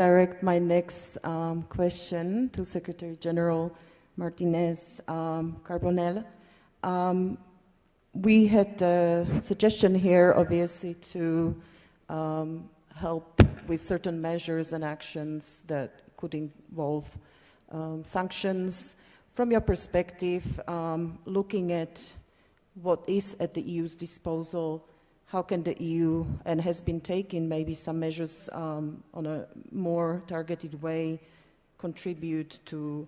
direct my next question to Secretary General Martinez Carbonell. We had a suggestion here, obviously, to help with certain measures and actions that could involve sanctions. From your perspective, looking at what is at the EU's disposal, how can the EU, and has been taking maybe some measures on a more targeted way, contribute to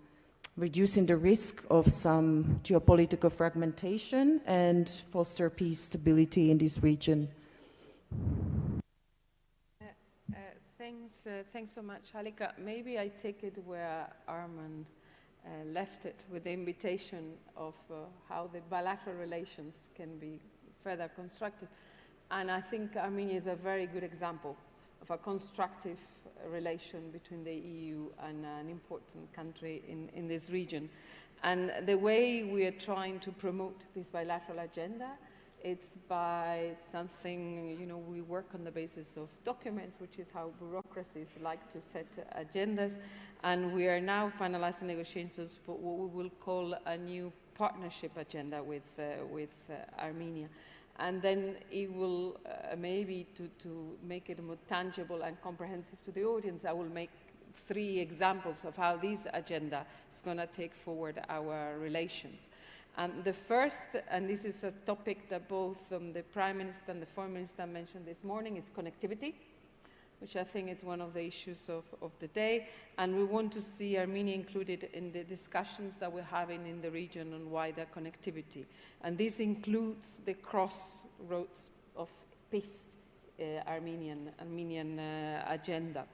reducing the risk of some geopolitical fragmentation and foster peace, stability in this region? Thanks so much, Halika. Maybe I take it where Arman left it, with the invitation of how the bilateral relations can be further constructed. And I think Armenia is a very good example of a constructive relation between the EU and an important country in this region. And the way we are trying to promote this bilateral agenda, it's by something, we work on the basis of documents, which is how bureaucracies like to set agendas. And we are now finalizing negotiations for what we will call a new partnership agenda with Armenia. And then it will, maybe to make it more tangible and comprehensive to the audience, I will make 3 examples of how this agenda is going to take forward our relations. The first, and this is a topic that both the Prime Minister and the Foreign Minister mentioned this morning, is connectivity, which I think is one of the issues of the day. And we want to see Armenia included in the discussions that we're having in the region on wider connectivity. And this includes the crossroads of peace, Armenian agenda.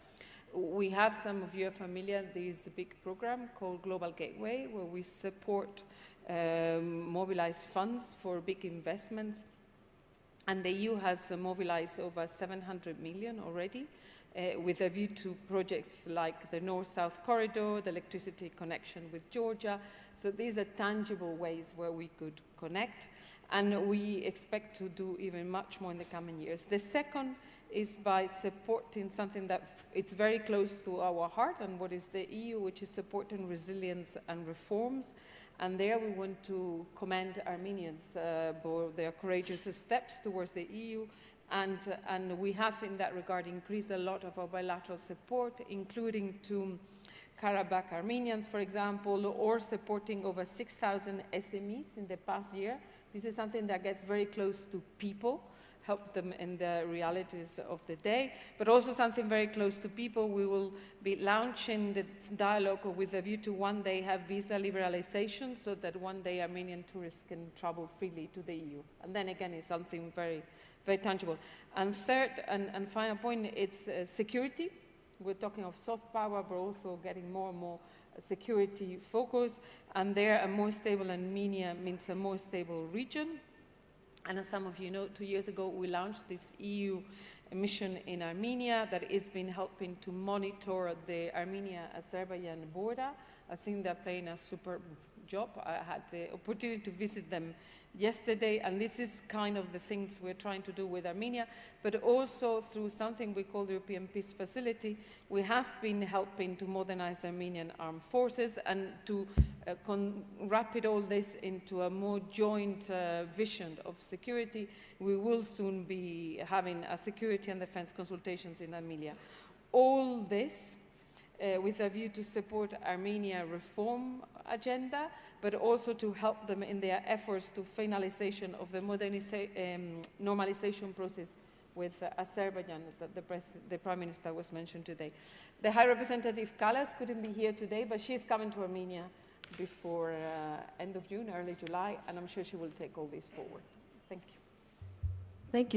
We have, some of you are familiar, this big program called Global Gateway, where we support mobilized funds for big investments. And the EU has mobilized over 700 million already, with a view to projects like the North-South Corridor, the electricity connection with Georgia. So these are tangible ways where we could connect, and we expect to do even much more in the coming years. The second is by supporting something that it's very close to our heart and what is the EU, which is supporting resilience and reforms. And there we want to commend Armenians for their courageous steps towards the EU. And we have in that regard increased a lot of our bilateral support, including to Karabakh Armenians, for example, or supporting over 6,000 SMEs in the past year. This is something that gets very close to people, help them in the realities of the day, but also something very close to people. We will be launching the dialogue with a view to one day have visa liberalization, so that one day Armenian tourists can travel freely to the EU. And then again, it's something very, very tangible. And third and final point, it's security. We're talking of soft power, but also getting more and more security focus. And there, a more stable Armenia means a more stable region. And as some of you know, 2 years ago, we launched this EU mission in Armenia that has been helping to monitor the Armenia-Azerbaijan border. I think they're playing a superb job. I had the opportunity to visit them yesterday, and this is kind of the things we're trying to do with Armenia, but also through something we call the European Peace Facility. We have been helping to modernize the Armenian armed forces and to wrap it all this into a more joint vision of security. We will soon be having a security and defense consultations in Armenia. All this with a view to support Armenia reform agenda, but also to help them in their efforts to finalization of the normalization process with Azerbaijan that the Prime Minister was mentioned today. The High Representative Kallas couldn't be here today, but she's coming to Armenia before end of June, early July, and I'm sure she will take all this forward. Thank you. Thank you.